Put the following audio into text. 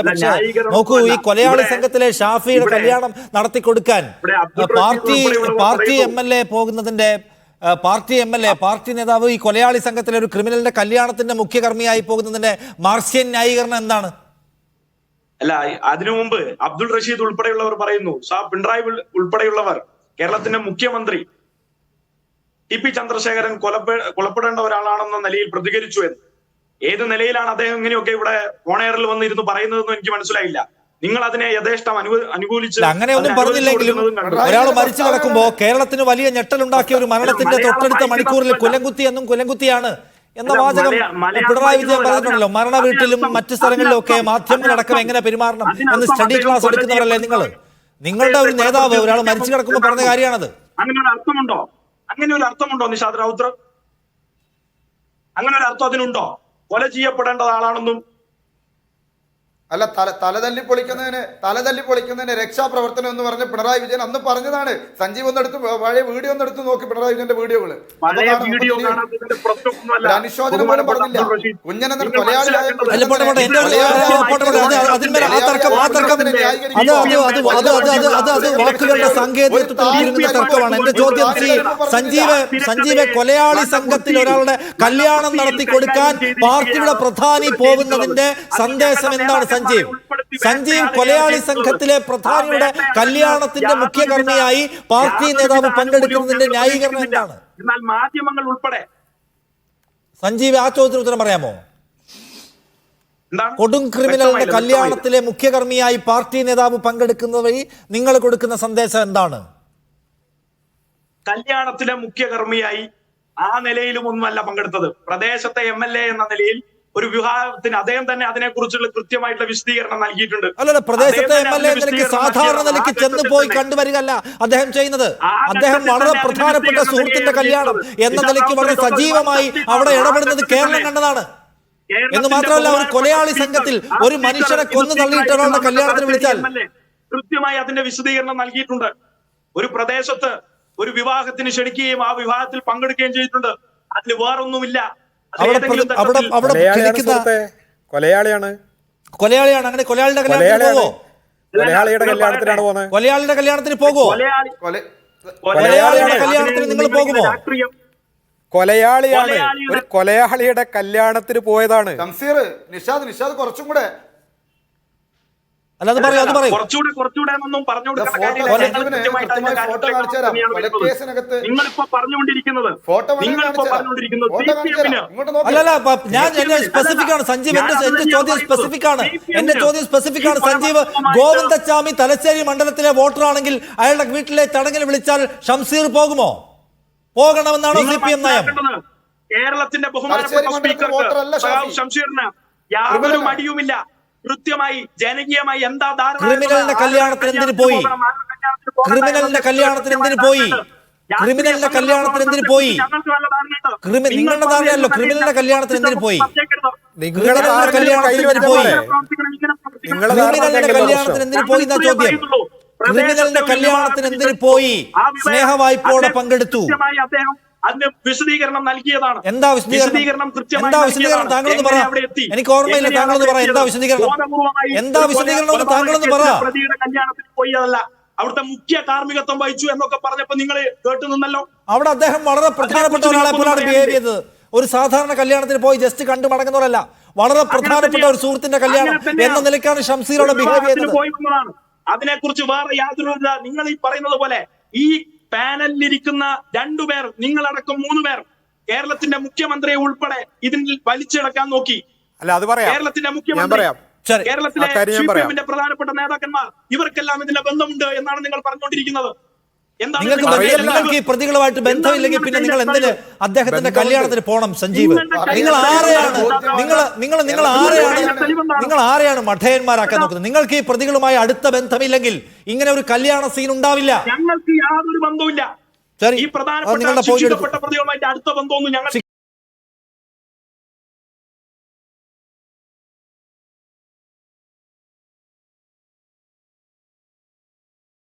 പക്ഷേ നോക്കൂ, ഈ കൊലയാളി സംഘത്തിലെ ഷാഫിയുടെ കല്യാണം നടത്തി കൊടുക്കാൻ പാർട്ടി MLA പോകുന്നതിന്റെ പാർട്ടി നേതാവ് ഈ കൊലയാളി സംഘത്തിലെ ഒരു ക്രിമിനലിന്റെ കല്യാണത്തിന്റെ മുഖ്യകർമ്മിയായി പോകുന്നതിന്റെ മാർക്സിയൻ ന്യായീകരണം എന്താണ്? അല്ല, അതിനു മുമ്പ് അബ്ദുൾ റഷീദ് ഉൾപ്പെടെയുള്ളവർ പറയുന്നു, പിണറായി ഉൾപ്പെടെയുള്ളവർ, കേരളത്തിന്റെ മുഖ്യമന്ത്രി TP ചന്ദ്രശേഖരൻ കൊലപ്പെടേണ്ട ഒരാളാണെന്ന നിലയിൽ പ്രതികരിച്ചു എന്ന്. ഏത് നിലയിലാണ് അദ്ദേഹം ഇങ്ങനെയൊക്കെ ഇവിടെ ഓണയറിൽ വന്നിരുന്നു പറയുന്നതെന്ന് എനിക്ക് മനസ്സിലായില്ല. നിങ്ങൾ അതിനെ യഥേഷ്ടം അനുകൂലിച്ച് അങ്ങനെയൊന്നും പറഞ്ഞില്ലെങ്കിലും ഒരാൾ മരിച്ചു കിടക്കുമ്പോ കേരളത്തിന് വലിയ ഞെട്ടലുണ്ടാക്കിയ ഒരു മരണത്തിന്റെ തൊട്ടടുത്ത മണിക്കൂറിൽ കൊല്ലംകുത്തി എന്നും കൊല്ലംകുത്തിയാണ് എന്ന വാചകം പിണറായി വിജയൻ പറഞ്ഞിട്ടുണ്ടല്ലോ. മരണ വീട്ടിലും മറ്റു സ്ഥലങ്ങളിലും ഒക്കെ മാധ്യമങ്ങളടക്കം എങ്ങനെ പെരുമാറണം എന്ന് സ്റ്റഡി ക്ലാസ് എടുക്കുന്നവരല്ലേ നിങ്ങളുടെ ഒരു നേതാവ് ഒരാൾ മരിച്ചു കിടക്കുമ്പോൾ പറഞ്ഞ കാര്യമാണത്. അങ്ങനെ ഒരു അർത്ഥമുണ്ടോ നിഷാദ് റൌത്തർ? അങ്ങനെ ഒരു അർത്ഥം അതിനുണ്ടോ? കൊല ചെയ്യപ്പെടേണ്ട ആളാണെന്നും അല്ല, തലതല്ലി പൊളിക്കുന്നതിന് രക്ഷാപ്രവർത്തനം എന്ന് പറഞ്ഞ പിണറായി വിജയൻ അന്ന് പറഞ്ഞതാണ്. സഞ്ജീവ് ഒന്നെടുത്ത് പഴയ വീഡിയോ ഒന്നെടുത്ത് നോക്കി, പിണറായി വിജയന്റെ വീഡിയോകള് അനുശോചനം പോലും പറഞ്ഞില്ല. കുഞ്ഞനന്തൻ കൊലയാളിയായ വാക്കുകളുടെ സാങ്കേതികത്വത്തിൽ തർക്കമാണ്. എന്റെ ചോദ്യം സഞ്ജീവ് കൊലയാളി സംഘത്തിൽ ഒരാളുടെ കല്യാണം നടത്തി കൊടുക്കാൻ പാർട്ടിയുടെ പ്രധാനി പോകുന്നതിന്റെ സന്ദേശം എന്താണ്? സഞ്ജീവ് കൊലയാളി സംഘത്തിലെ പ്രധാനിയുടെ കല്യാണത്തിന്റെ മുഖ്യകർമ്മിയായി പാർട്ടി നേതാവ് പങ്കെടുക്കുന്നതിന്റെ ന്യായീകരണം എന്താണ്? എന്നാൽ മാധ്യമങ്ങൾ ഉൾപ്പെടെ സഞ്ജീവ് ആ ചോദ്യത്തിന് ഉത്തരം പറയാമോ? കൊടും ക്രിമിനലിന്റെ കല്യാണത്തിലെ മുഖ്യകർമ്മിയായി പാർട്ടി നേതാവ് പങ്കെടുക്കുന്നത് വഴി നിങ്ങൾ കൊടുക്കുന്ന സന്ദേശം എന്താണ്? കല്യാണത്തിലെ മുഖ്യകർമ്മിയായി ആ നിലയിലും ഒന്നുമല്ല പങ്കെടുത്തത്. പ്രദേശത്തെ MLA എന്ന നിലയിൽ ഒരു വിവാഹത്തിന് അദ്ദേഹം തന്നെ അതിനെക്കുറിച്ചുള്ള കൃത്യമായിട്ടുള്ള വിശദീകരണം നൽകിയിട്ടുണ്ട്. അല്ലല്ല, പ്രദേശത്തെ MLA നിലയ്ക്ക് സാധാരണ നിലയ്ക്ക് ചെന്ന് പോയി കണ്ടുവരികയല്ല അദ്ദേഹം ചെയ്യുന്നത്. അദ്ദേഹം വളരെ പ്രധാനപ്പെട്ട സുഹൃത്തിന്റെ കല്യാണം എന്ന നിലയ്ക്ക് വളരെ സജീവമായി അവിടെ ഇടപെടുന്നത് കേരളം കണ്ടതാണ്. എന്ന് മാത്രമല്ല, ഒരു കൊലയാളി സംഘത്തിൽ ഒരു മനുഷ്യനെ കൊന്നു തള്ളിയിട്ട് ഒരാളുടെ കല്യാണത്തിന് വിളിച്ചാൽ കൃത്യമായി അതിന്റെ വിശദീകരണം നൽകിയിട്ടുണ്ട്. ഒരു പ്രദേശത്ത് ഒരു വിവാഹത്തിന് ക്ഷണിക്കുകയും ആ വിവാഹത്തിൽ പങ്കെടുക്കുകയും ചെയ്തിട്ടുണ്ട്. അതിന് വേറൊന്നുമില്ല. കൊലയാളിയാണ്. അങ്ങനെ കൊലയാളിയുടെ കല്യാണത്തിന് പോകുമോ? കൊലയാളിയുടെ കല്യാണത്തിന് നിങ്ങൾ പോകുമോ? കൊലയാളിയാണ്, ഒരു കൊലയാളിയുടെ കല്യാണത്തിന് പോയതാണ്. നിഷാദ് കുറച്ചും കൂടെ കുറച്ചുകൂടെ എന്നൊന്നും നിങ്ങളിപ്പോ പറഞ്ഞുകൊണ്ടിരിക്കുന്നത് അല്ലല്ല, ഞാൻ സ്പെസിഫിക് ആണ് സഞ്ജീവ്. എന്റെ ചോദ്യം സ്പെസിഫിക് ആണ്. സഞ്ജീവ് ഗോവിന്ദച്ചാമി തലശ്ശേരി മണ്ഡലത്തിലെ വോട്ടറാണെങ്കിൽ അയാളുടെ വീട്ടിലെ ചടങ്ങിന് വിളിച്ചാൽ ഷംസീർ പോകുമോ? പോകണമെന്നാണോ CPM നയം? കേരളത്തിന്റെ ബഹുമാനപ്പെട്ട സ്പീക്കർക്ക് ഷംസീറിന് യാതൊരു മടിയുമില്ല. കൃത്യമായി ജനകീയമായി എന്താ ക്രിമിനലിന്റെ കല്യാണത്തിന് എന്തിനു പോയി? നിങ്ങളുടെ ധാരണയല്ലോ. ക്രിമിനലിന്റെ കല്യാണത്തിന് എന്തിനു പോയി? എന്നാ ചോദ്യം. ക്രിമിനലിന്റെ കല്യാണത്തിന് എന്തിനു പോയി? സ്നേഹവായ്പോടെ പങ്കെടുത്തു. അതിന് വിശദീകരണം നൽകിയതാണ്. എന്താ വിശദീകരണം? താങ്കളൊന്ന് പറ. എനിക്ക് ഓർമ്മയില്ല, താങ്കളൊന്ന് പറ. എന്താ വിശദീകരണം താങ്കളൊന്ന് പറ. പ്രതിയുടെ കല്യാണത്തിന് പോയതല്ല, അവിടുത്തെ മുഖ്യ കാർമ്മികത്വം വഹിച്ചു എന്നൊക്കെ പറഞ്ഞപ്പോ നിങ്ങൾ കേട്ടു നിന്നല്ലോ. അവിടെ അദ്ദേഹം വളരെ പ്രധാനപ്പെട്ട ഒരാളെ പോലാണ് ബിഹേവ് ചെയ്തത്. ഒരു സാധാരണ കല്യാണത്തിന് പോയി ജസ്റ്റ് കണ്ടു മടങ്ങുന്നവരല്ല, വളരെ പ്രധാനപ്പെട്ട ഒരു സുഹൃത്തിന്റെ കല്യാണം എന്ന നിലയ്ക്കാണ് ഷംസീറോട് ബിഹേവ് ചെയ്തത്. അതിനെക്കുറിച്ച് വേറെ യാതൊരു, നിങ്ങൾ ഈ പറയുന്നത് പോലെ ഈ പാനലിലിരിക്കുന്ന 2 പേർ, നിങ്ങളടക്കം 3 പേർ, കേരളത്തിന്റെ മുഖ്യമന്ത്രിയെ ഉൾപ്പെടെ ഇതിൽ വലിച്ചിടക്കാൻ നോക്കി. അല്ല, അത് പറയാം. കേരളത്തിന്റെ മുഖ്യമന്ത്രി, കേരളത്തിലെ CPM-ന്റെ പ്രധാനപ്പെട്ട നേതാക്കന്മാർ, ഇവർക്കെല്ലാം ഇതിന്റെ ബന്ധമുണ്ട് എന്നാണ് നിങ്ങൾ പറഞ്ഞുകൊണ്ടിരിക്കുന്നത്. നിങ്ങൾക്ക് ഈ പ്രതികളുമായിട്ട് ബന്ധമില്ലെങ്കിൽ പിന്നെ നിങ്ങൾ എന്തിന് അദ്ദേഹത്തിന്റെ കല്യാണത്തിന് പോണം? സഞ്ജീവ്, നിങ്ങൾ ആരെയാണ് മഠയന്മാരാക്കാൻ നോക്കുന്നത്? നിങ്ങൾക്ക് ഈ പ്രതികളുമായി അടുത്ത ബന്ധമില്ലെങ്കിൽ ഇങ്ങനെ ഒരു കല്യാണ സീൻ ഉണ്ടാവില്ല. ഞങ്ങൾക്ക് യാതൊരു ബന്ധവുമില്ല. ഈ പ്രധാനപ്പെട്ട ശിക്ഷിക്കപ്പെട്ട പ്രതികളുമായിട്ട് അടുത്ത ബന്ധമൊന്നും ഞങ്ങൾ